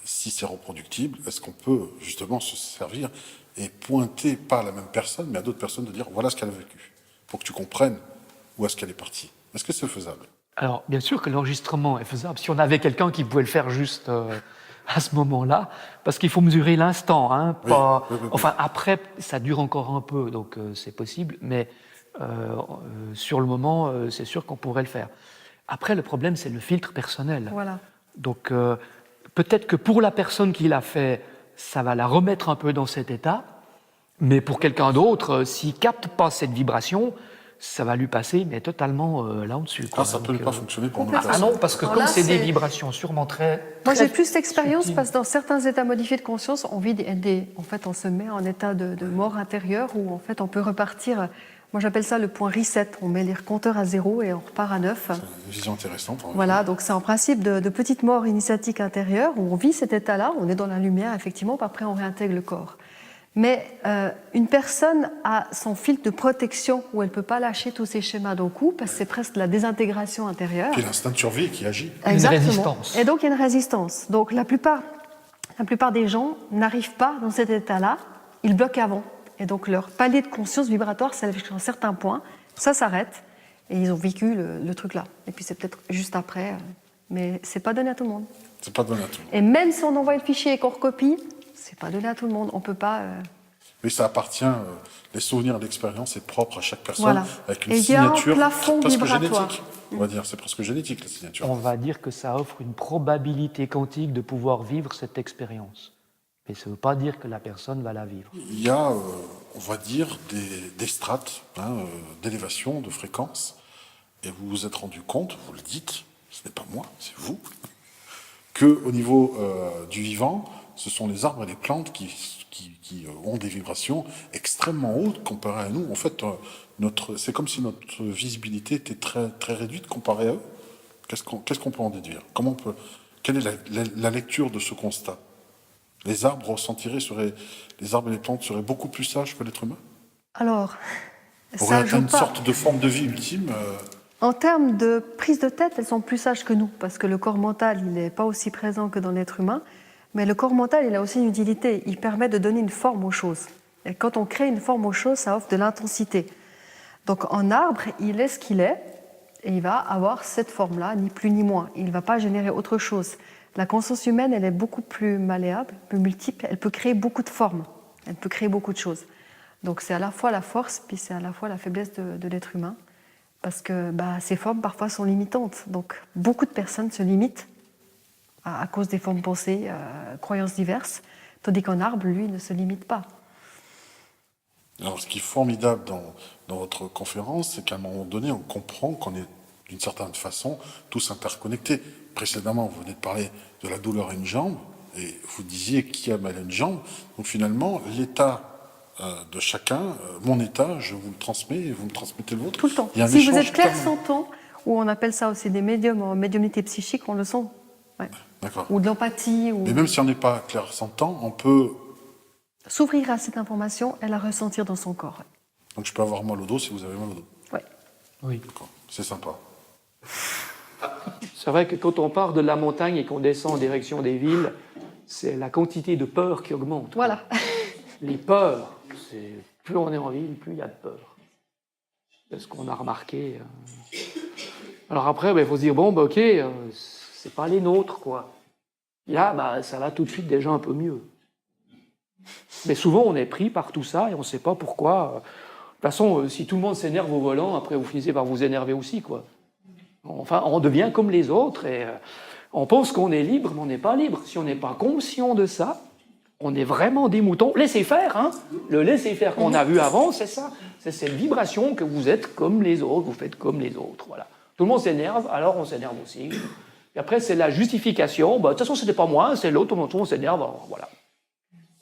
Si c'est reproductible, est-ce qu'on peut justement se servir et pointer pas à la même personne, mais à d'autres personnes, de dire voilà ce qu'elle a vécu, pour que tu comprennes où est-ce qu'elle est partie? Est-ce que c'est faisable? Alors, bien sûr que l'enregistrement est faisable. Si on avait quelqu'un qui pouvait le faire juste à ce moment-là, parce qu'il faut mesurer l'instant. Hein, pas... oui. Enfin, après, ça dure encore un peu, donc c'est possible, mais sur le moment, c'est sûr qu'on pourrait le faire. Après, le problème, c'est le filtre personnel. Voilà. Donc, peut-être que pour la personne qui l'a fait, ça va la remettre un peu dans cet état, mais pour quelqu'un d'autre, s'il ne capte pas cette vibration, ça va lui passer, mais totalement là au-dessus. Ah, ça peut ne pas fonctionner pour nous. Ah non, parce que Alors comme là, c'est des c'est- vibrations sûrement très... Moi, très j'ai plus d'expérience subtiles. parce que dans certains états modifiés de conscience, on vit en fait, on se met en état de mort intérieure où en fait, on peut repartir. Moi, j'appelle ça le point reset. On met les compteurs à 0 et on repart à 9. C'est une vision intéressante. En Voilà, donc c'est en principe de petites morts initiatiques intérieures où on vit cet état-là, on est dans la lumière, effectivement, puis après on réintègre le corps. Mais une personne a son filtre de protection où elle ne peut pas lâcher tous ces schémas d'un coup parce que c'est presque la désintégration intérieure. Puis l'instinct de survie qui agit. Exactement. résistance. Et donc il y a une résistance. Donc la plupart des gens n'arrivent pas dans cet état-là, ils bloquent avant. Et donc leur palier de conscience vibratoire s'élève jusqu'à un certain point, ça s'arrête, et ils ont vécu le truc là. Et puis c'est peut-être juste après, mais c'est pas donné à tout le monde. C'est pas donné à tout le monde. Et même si on envoie le fichier et qu'on recopie, c'est pas donné à tout le monde. On peut pas. Mais ça appartient, les souvenirs d'expérience, c'est propre à chaque personne, Voilà. avec une Et il y a un signature plafond presque vibratoire. génétique. On va dire, c'est presque génétique la signature. On va dire que ça offre une probabilité quantique de pouvoir vivre cette expérience. Mais ça ne veut pas dire que la personne va la vivre. Il y a, on va dire, des strates d'élévation, de fréquence, et vous vous êtes rendu compte, vous le dites, ce n'est pas moi, c'est vous, qu'au niveau du vivant, ce sont les arbres et les plantes qui ont des vibrations extrêmement hautes comparées à nous. En fait, c'est comme si notre visibilité était très, très réduite comparée à eux. Qu'est-ce qu'on peut en déduire? Quelle est la lecture de ce constat? Les arbres les arbres et les plantes seraient beaucoup plus sages que l'être humain? Alors, Auraient ça atteint joue une pas. sorte de forme de vie ultime En termes de prise de tête, elles sont plus sages que nous, parce que le corps mental, il n'est pas aussi présent que dans l'être humain. Mais le corps mental, il a aussi une utilité. Il permet de donner une forme aux choses. Et quand on crée une forme aux choses, ça offre de l'intensité. Donc en arbre, il est ce qu'il est, et il va avoir cette forme-là, ni plus ni moins. Il ne va pas générer autre chose. La conscience humaine, elle est beaucoup plus malléable, plus multiple. Elle peut créer beaucoup de formes. Elle peut créer beaucoup de choses. Donc c'est à la fois la force, puis c'est à la fois la faiblesse de l'être humain. Parce que ces formes, parfois, sont limitantes. Donc beaucoup de personnes se limitent à cause des formes pensées, croyances diverses, tandis qu'un arbre, lui, ne se limite pas. Alors, ce qui est formidable dans votre conférence, c'est qu'à un moment donné, on comprend qu'on est, d'une certaine façon, tous interconnectés. Précédemment, vous venez de parler de la douleur à une jambe, et vous disiez qui a mal à une jambe. Donc finalement, l'état de chacun, mon état, je vous le transmets, et vous me transmettez le vôtre. Tout le temps. Il y a un Si vous échange êtes permanent. clair-sentant, ou on appelle ça aussi des médiums en médiumnité psychique, on le sent. Ouais. D'accord. Ou de l'empathie, ou Mais même si on n'est pas clair-sentant, on peut... s'ouvrir à cette information et la ressentir dans son corps. Donc je peux avoir mal au dos si vous avez mal au dos. Ouais. Oui. D'accord. C'est sympa. C'est vrai que quand on part de la montagne et qu'on descend en direction des villes, c'est la quantité de peur qui augmente. Voilà. Les peurs, plus on est en ville, plus il y a de peur. C'est ce qu'on a remarqué. Alors après, il faut se dire, bon, ok, c'est pas les nôtres, quoi. Là, ça va tout de suite déjà un peu mieux. Mais souvent, on est pris par tout ça et on ne sait pas pourquoi. De toute façon, si tout le monde s'énerve au volant, après, vous finissez par vous énerver aussi, quoi. Enfin, on devient comme les autres et on pense qu'on est libre, mais on n'est pas libre. Si on n'est pas conscient de ça, on est vraiment des moutons. Laissez faire, hein. Le laisser faire qu'on a vu avant, c'est ça. C'est cette vibration que vous êtes comme les autres, vous faites comme les autres, voilà. Tout le monde s'énerve, alors on s'énerve aussi. Et après, c'est la justification. De toute façon, c'était pas moi, c'est l'autre, on s'énerve, alors voilà.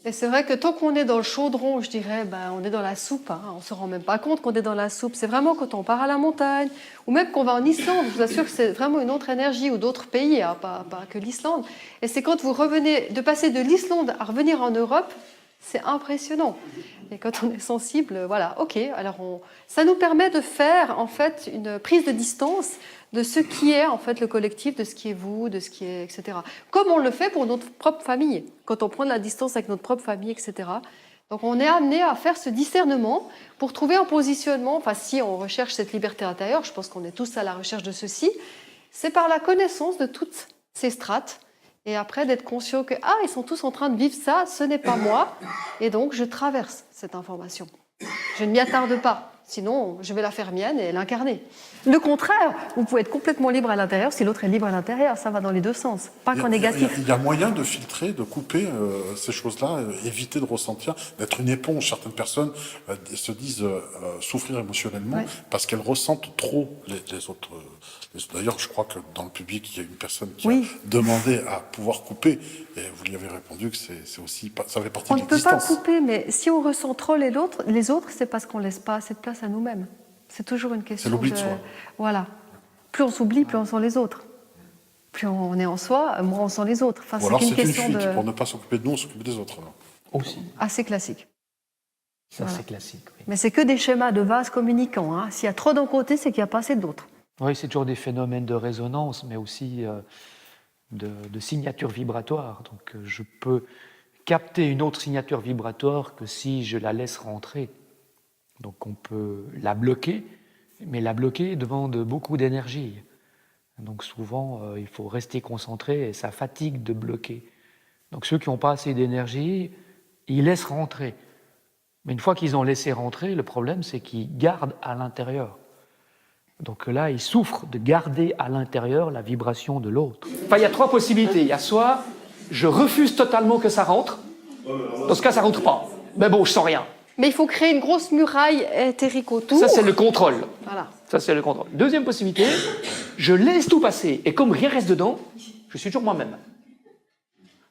Et c'est vrai que tant qu'on est dans le chaudron, je dirais, on est dans la soupe. Hein. On ne se rend même pas compte qu'on est dans la soupe. C'est vraiment quand on part à la montagne, ou même qu'on va en Islande. Je vous assure que c'est vraiment une autre énergie, ou d'autres pays, hein, pas que l'Islande. Et c'est quand vous revenez, de passer de l'Islande à revenir en Europe, c'est impressionnant. Et quand on est sensible, voilà, ok. Alors ça nous permet de faire en fait une prise de distance de ce qui est en fait le collectif, de ce qui est vous, de ce qui est, etc. Comme on le fait pour notre propre famille, quand on prend de la distance avec notre propre famille, etc. Donc on est amené à faire ce discernement pour trouver un positionnement, enfin si on recherche cette liberté intérieure, je pense qu'on est tous à la recherche de ceci, c'est par la connaissance de toutes ces strates, et après d'être conscient que ils sont tous en train de vivre ça, ce n'est pas moi, et donc je traverse cette information. Je ne m'y attarde pas, sinon je vais la faire mienne et l'incarner. Le contraire, vous pouvez être complètement libre à l'intérieur si l'autre est libre à l'intérieur, ça va dans les deux sens, pas qu'en négatif. Il y a moyen de filtrer, de couper ces choses-là, éviter de ressentir, d'être une éponge. Certaines personnes se disent souffrir émotionnellement parce qu'elles ressentent trop les autres. D'ailleurs, je crois que dans le public, il y a une personne qui a demandé à pouvoir couper, et vous lui avez répondu que c'est aussi, ça fait partie de l'existence. On ne peut pas couper, mais si on ressent trop les autres, c'est parce qu'on ne laisse pas assez de place à nous-mêmes. C'est toujours une question de l'oubli de soi. Voilà. Plus on s'oublie, plus on sent les autres. Plus on est en soi, moins on sent les autres. Enfin, Ou alors c'est c'est une une question fuite, pour ne pas s'occuper de nous, on s'occupe des autres. Alors. Aussi. assez classique. Ça, Voilà. c'est classique. Oui. Mais c'est que des schémas de vases communicants. Hein. S'il y a trop d'un côté, c'est qu'il n'y a pas assez d'autres. Oui, c'est toujours des phénomènes de résonance, mais aussi de signature vibratoire. Donc, je peux capter une autre signature vibratoire que si je la laisse rentrer. Donc, on peut la bloquer, mais la bloquer demande beaucoup d'énergie. Donc, souvent, il faut rester concentré et ça fatigue de bloquer. Donc, ceux qui n'ont pas assez d'énergie, ils laissent rentrer. Mais une fois qu'ils ont laissé rentrer, le problème, c'est qu'ils gardent à l'intérieur. Donc là, ils souffrent de garder à l'intérieur la vibration de l'autre. Enfin, il y a trois possibilités. Il y a soit je refuse totalement que ça rentre, dans ce cas, ça rentre pas. Mais bon, je sens rien. Mais il faut créer une grosse muraille éthérique autour. Ça, c'est le contrôle. Voilà. Ça, c'est le contrôle. Deuxième possibilité, je laisse tout passer. Et comme rien reste dedans, je suis toujours moi-même.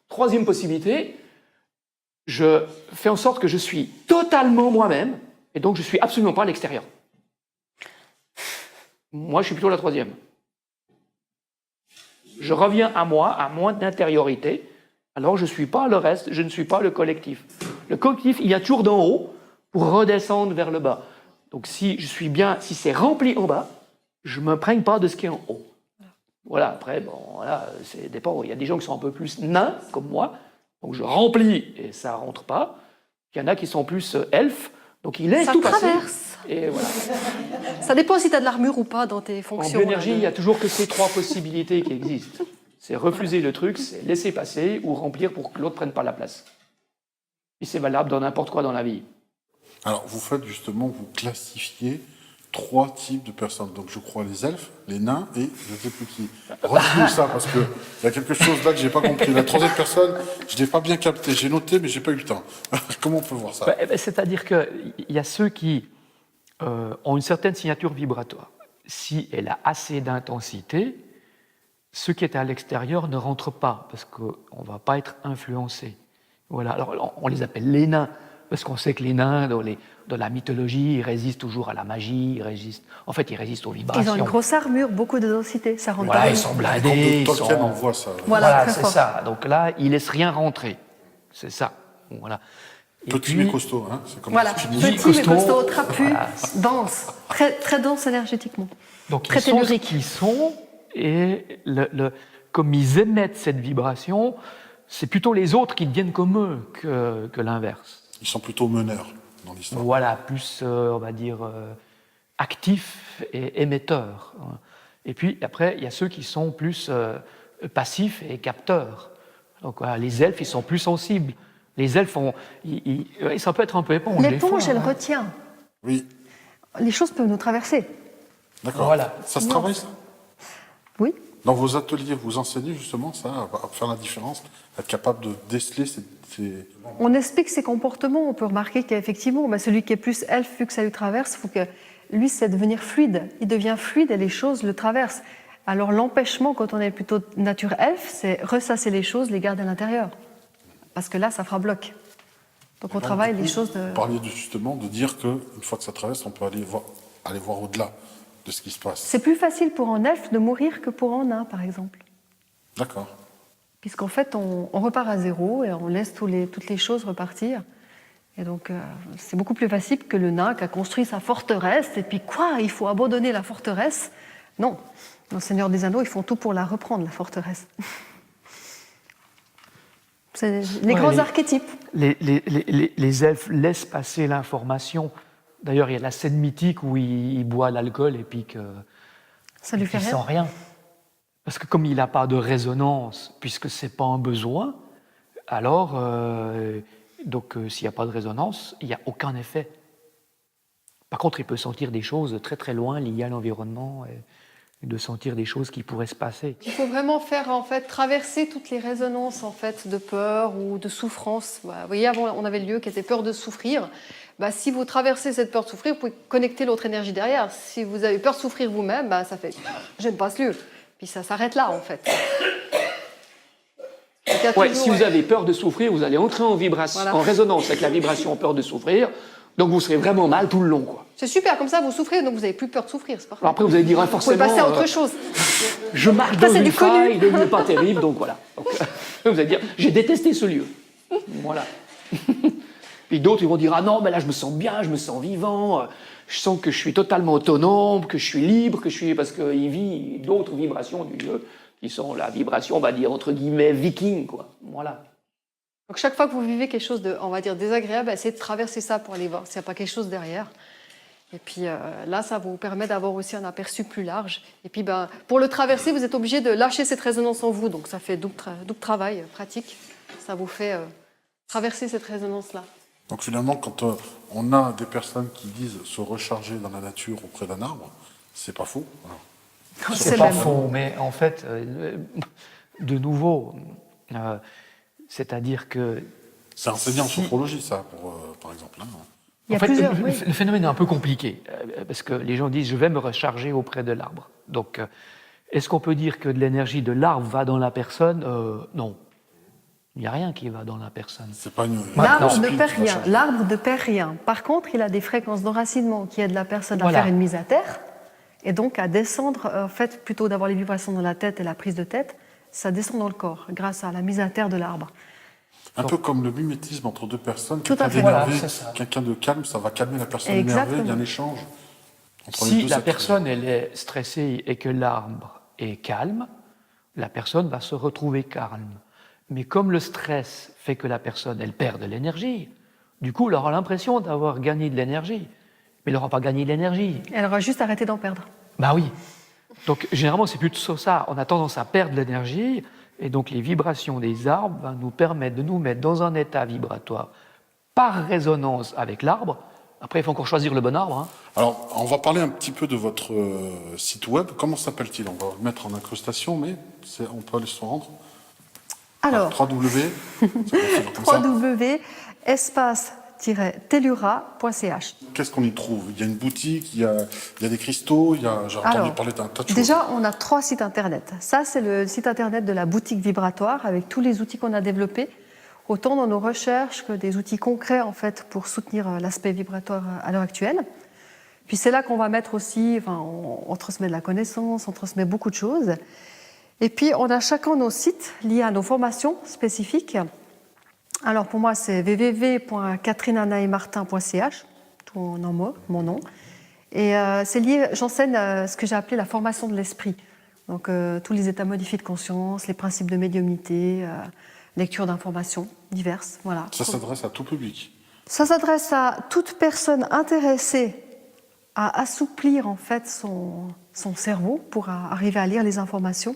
Troisième possibilité, je fais en sorte que je suis totalement moi-même, et donc je ne suis absolument pas à l'extérieur. Moi, je suis plutôt la troisième. Je reviens à moi, à moins d'intériorité, alors je ne suis pas le reste, je ne suis pas le collectif. Le collectif, il vient toujours d'en haut pour redescendre vers le bas. Donc si je suis bien, si c'est rempli en bas, je ne m'imprègne pas de ce qui est en haut. Voilà, après, bon, voilà, c'est dépend. Il y a des gens qui sont un peu plus nains, comme moi, donc je remplis et ça ne rentre pas. Il y en a qui sont plus elfes, donc ils laissent Ça tout passer. traverse. Et voilà. Ça dépend si tu as de l'armure ou pas dans tes En fonctions. bioénergie, il n'y a toujours que ces trois possibilités qui existent. C'est refuser le truc, c'est laisser passer ou remplir pour que l'autre ne prenne pas la place. Et c'est valable dans n'importe quoi dans la vie. Alors, vous faites justement, vous classifiez 3 types de personnes. Donc, je crois les elfes, les nains et je ne sais plus qui. Redites-nous ça, parce qu'il y a quelque chose là que je n'ai pas compris. La troisième personne, je ne l'ai pas bien capté. J'ai noté, mais je n'ai pas eu le temps. Comment on peut voir ça? C'est-à-dire qu'il y a ceux qui ont une certaine signature vibratoire. Si elle a assez d'intensité, ceux qui étaient à l'extérieur ne rentrent pas, parce qu'on ne va pas être influencé. Voilà. Alors, on les appelle les nains, parce qu'on sait que les nains, dans la mythologie, ils résistent toujours à la magie, ils résistent aux vibrations. Ils ont une grosse armure, beaucoup de densité, ça rentre Voilà, pas. ils sont blindés. Comme Tolkien, on voit ça. Voilà, très c'est fort. ça. Donc là, ils ne laissent rien rentrer. C'est ça. Voilà. Et Petit puis- mais costaud, hein. C'est comme Voilà, ce petit qu'il dit. mais costaud, costaud, trapu, voilà. dense, très, très dense énergétiquement. Donc Très ils sont ce tellurique. qu'ils sont, et comme ils émettent cette vibration, c'est plutôt les autres qui deviennent comme eux que l'inverse. Ils sont plutôt meneurs dans l'histoire. Voilà, plus, on va dire, actifs et émetteurs. Et puis après, il y a ceux qui sont plus passifs et capteurs. Donc voilà, les elfes, ils sont plus sensibles. Les elfes, ça peut être un peu éponge. des L'éponge, fois, elle hein. retient. Oui, Les choses peuvent nous traverser. d'accord. Voilà. Ça se travaille, ça? Oui. Dans vos ateliers, vous enseignez justement ça, à faire la différence, être capable de déceler ces... On explique ses comportements, on peut remarquer qu'effectivement, celui qui est plus elfe, vu que ça lui traverse, il faut que lui, c'est devenir fluide. Il devient fluide et les choses le traversent. Alors l'empêchement, quand on est plutôt nature elfe, c'est ressasser les choses, les garder à l'intérieur. Parce que là, ça fera bloc. Donc on travaille les choses de... Vous parliez justement de dire qu'une fois que ça traverse, on peut aller voir au-delà de ce qui se passe. C'est plus facile pour un elfe de mourir que pour un nain, par exemple. D'accord. Puisqu'en fait, on repart à zéro et on laisse toutes les choses repartir. Et donc, c'est beaucoup plus facile que le nain qui a construit sa forteresse. Et puis quoi, il faut abandonner la forteresse? Non. Dans le Seigneur des Anneaux, ils font tout pour la reprendre, la forteresse. C'est les grands archétypes. Les elfes laissent passer l'information. D'ailleurs, il y a la scène mythique où il boit l'alcool et puis Ça lui fait il rien. sent rien. Parce que comme il n'a pas de résonance, puisque ce n'est pas un besoin, alors, s'il n'y a pas de résonance, il n'y a aucun effet. Par contre, il peut sentir des choses très très loin liées à l'environnement et de sentir des choses qui pourraient se passer. Il faut vraiment faire, en fait, traverser toutes les résonances, en fait, de peur ou de souffrance. Vous voyez, avant, on avait le lieu qui était peur de souffrir. Si vous traversez cette peur de souffrir, vous pouvez connecter l'autre énergie derrière. Si vous avez peur de souffrir vous-même, ça fait « j'aime pas ce lieu ». Puis ça s'arrête là, en fait. Ouais, si vous avez peur de souffrir, vous allez entrer en vibration, Voilà. en résonance avec la vibration peur de souffrir, donc vous serez vraiment mal tout le long, quoi. C'est super, comme ça vous souffrez, donc vous n'avez plus peur de souffrir, c'est parfait. Alors après, vous allez dire Vous pouvez forcément, passer à autre chose. je marche Ça, dans c'est une du connu. faille, il n'est pas terrible, donc voilà. Donc, vous allez dire, j'ai détesté ce lieu. Voilà. Puis d'autres, ils vont dire, ah non, mais là, je me sens bien, je me sens vivant, je sens que je suis totalement autonome, que je suis libre, parce qu'il vit d'autres vibrations du lieu, qui sont la vibration, on va dire, entre guillemets, viking, quoi. Voilà. Donc chaque fois que vous vivez quelque chose de, on va dire, désagréable, essayez de traverser ça pour aller voir s'il n'y a pas quelque chose derrière. Et puis là, ça vous permet d'avoir aussi un aperçu plus large. Et puis pour le traverser, vous êtes obligé de lâcher cette résonance en vous. Donc ça fait double travail pratique. Ça vous fait traverser cette résonance-là. Donc finalement, quand on a des personnes qui disent se recharger dans la nature auprès d'un arbre, c'est pas faux. Alors, C'est C'est pas même. faux, mais en fait, de nouveau, c'est-à-dire que c'est enseigné en Si- sophrologie, ça, par exemple. Hein. Il y a en fait, plusieurs. le Oui. phénomène est un peu compliqué, parce que les gens disent « je vais me recharger auprès de l'arbre ». Donc, est-ce qu'on peut dire que de l'énergie de l'arbre va dans la personne? Non. Il n'y a rien qui va dans la personne. C'est pas une. L'arbre une ne spin perd qui va rien. changer. L'arbre ne perd rien. Par contre, il a des fréquences d'enracinement qui aident la personne Voilà. à faire une mise à terre et donc à descendre, en fait, plutôt d'avoir les vibrations dans la tête et la prise de tête, ça descend dans le corps grâce à la mise à terre de l'arbre. Un peu comme le mimétisme entre deux personnes. Tout à Quelqu'un fait. d'énervé, Voilà, c'est ça. quelqu'un de calme, ça va calmer la personne Exactement. énervée. Il y a un échange entre les Si deux la êtres. personne elle est stressée et que l'arbre est calme, la personne va se retrouver calme. Mais comme le stress fait que la personne elle perd de l'énergie, du coup elle aura l'impression d'avoir gagné de l'énergie, mais elle n'aura pas gagné de l'énergie. Elle aura juste arrêté d'en perdre. Bah oui. Donc généralement c'est plutôt ça. On a tendance à perdre de l'énergie et donc les vibrations des arbres nous permettent de nous mettre dans un état vibratoire par résonance avec l'arbre. Après il faut encore choisir le bon arbre. Hein. Alors, on va parler un petit peu de votre site web. Comment s'appelle-t-il? On va le mettre en incrustation, mais on peut aller se rendre. Alors, 3W. comme ça. www.espace-tellura.ch. Qu'est-ce qu'on y trouve? Il y a une boutique, il y a des cristaux, j'ai entendu Alors, parler d'un tas de choses. déjà, on a 3 sites internet. Ça, c'est le site internet de la boutique vibratoire avec tous les outils qu'on a développés, autant dans nos recherches que des outils concrets en fait pour soutenir l'aspect vibratoire à l'heure actuelle. Puis c'est là qu'on va mettre aussi, on transmet de la connaissance, on transmet beaucoup de choses. Et puis on a chacun nos sites liés à nos formations spécifiques. Alors pour moi, c'est www.catherineanaemartin.ch, tout en un mot, mon nom. Et c'est lié, j'enseigne ce que j'ai appelé la formation de l'esprit. Donc tous les états modifiés de conscience, les principes de médiumnité, lecture d'informations diverses. Voilà. Ça s'adresse à tout public. Ça s'adresse à toute personne intéressée à assouplir en fait son cerveau pour arriver à lire les informations.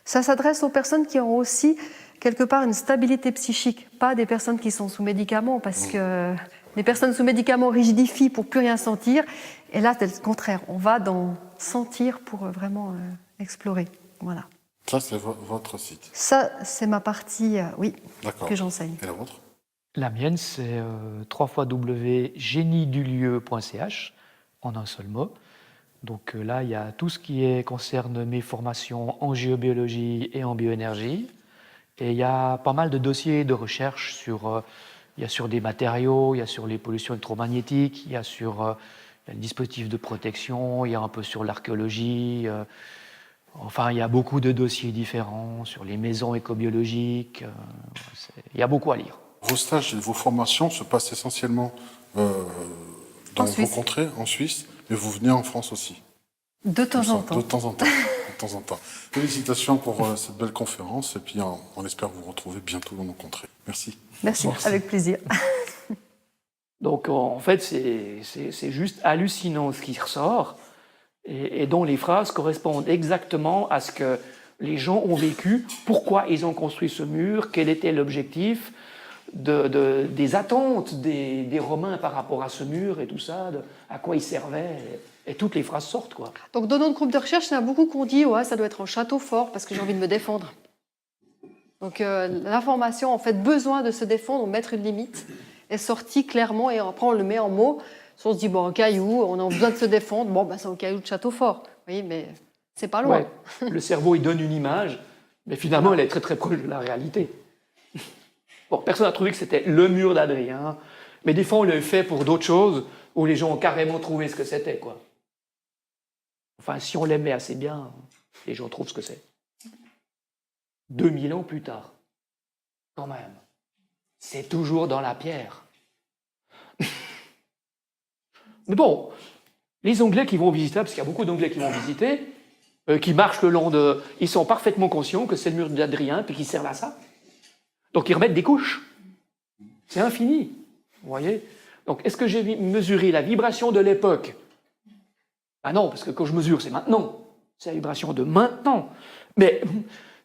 Ça s'adresse aux personnes qui ont aussi quelque part une stabilité psychique, pas des personnes qui sont sous médicaments, parce que les personnes sous médicaments rigidifient pour plus rien sentir. Et là, c'est le contraire. On va dans sentir pour vraiment explorer. Voilà. Ça, c'est votre site. Ça, c'est ma partie, oui, D'accord. que j'enseigne. Et la vôtre? La mienne, c'est www.géniedulieu.ch, en un seul mot. Donc là, il y a tout ce qui concerne mes formations en géobiologie et en bioénergie. Et il y a pas mal de dossiers de recherche sur Il y a sur des matériaux, il y a sur les pollutions électromagnétiques, il y a sur le dispositif de protection, il y a un peu sur l'archéologie. Enfin, il y a beaucoup de dossiers différents sur les maisons écobiologiques. Il y a beaucoup à lire. Vos stages et vos formations se passent essentiellement dans vos contrées, en Suisse, mais vous venez en France aussi. De temps en temps. De temps en temps. De temps en temps. Félicitations pour cette belle conférence et puis on espère vous retrouver bientôt dans nos contrées. Merci. Merci, avec plaisir. Donc en fait, c'est juste hallucinant ce qui ressort et dont les phrases correspondent exactement à ce que les gens ont vécu, pourquoi ils ont construit ce mur, quel était l'objectif, des attentes des Romains par rapport à ce mur et tout ça, à quoi il servait, et toutes les phrases sortent, quoi. Donc dans notre groupe de recherche, il y en a beaucoup qui ont dit ouais, ça doit être un château fort parce que j'ai envie de me défendre. Donc l'information, en fait, besoin de se défendre, mettre une limite, est sortie clairement et après on le met en mots. Si on se dit bon, un caillou, on a besoin de se défendre, bon, ben, c'est un caillou de château fort. Oui, mais c'est pas loin. Ouais, le cerveau, il donne une image, mais finalement, elle est très très proche de la réalité. Bon, personne n'a trouvé que c'était le mur d'Adrien, mais des fois, on l'a fait pour d'autres choses où les gens ont carrément trouvé ce que c'était, quoi. Enfin, si on l'aimait assez bien, les gens trouvent ce que c'est. 2000 ans plus tard, quand même, c'est toujours dans la pierre. Mais bon, les Anglais qui vont visiter, parce qu'il y a beaucoup d'Anglais qui vont visiter, qui marchent le long de... Ils sont parfaitement conscients que c'est le mur d'Adrien, puis qu'ils servent à ça. Donc ils remettent des couches. C'est infini, vous voyez. Donc est-ce que j'ai mesuré la vibration de l'époque? Ah non, parce que quand je mesure, c'est maintenant. C'est la vibration de maintenant. Mais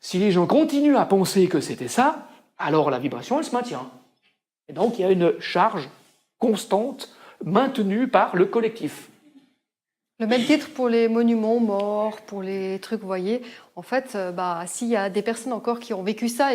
si les gens continuent à penser que c'était ça, alors la vibration, elle se maintient. Et donc il y a une charge constante maintenue par le collectif. Le même titre pour les monuments morts, pour les trucs, vous voyez. En fait, s'il y a des personnes encore qui ont vécu ça,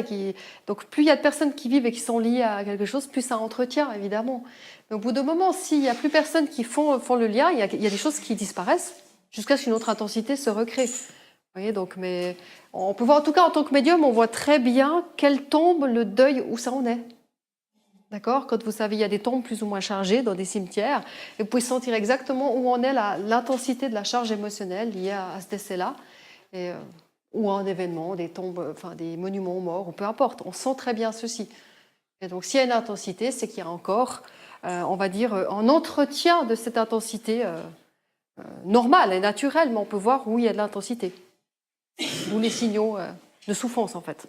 donc plus il y a de personnes qui vivent et qui sont liées à quelque chose, plus ça entretient, évidemment. Mais au bout d'un moment, s'il n'y a plus personne qui font le lien, il y a des choses qui disparaissent jusqu'à ce qu'une autre intensité se recrée. Vous voyez, donc, mais on peut voir, en tout cas en tant que médium, on voit très bien quelle tombe, le deuil, où ça en est. D'accord? Quand vous savez, il y a des tombes plus ou moins chargées dans des cimetières, et vous pouvez sentir exactement où en est l'intensité de la charge émotionnelle liée à ce décès-là, ou à un événement, des tombes, enfin des monuments morts, ou peu importe. On sent très bien ceci. Et donc, s'il y a une intensité, c'est qu'il y a encore, on va dire, un entretien de cette intensité normale et naturelle, mais on peut voir où il y a de l'intensité. D'où les signaux de souffrance, en fait.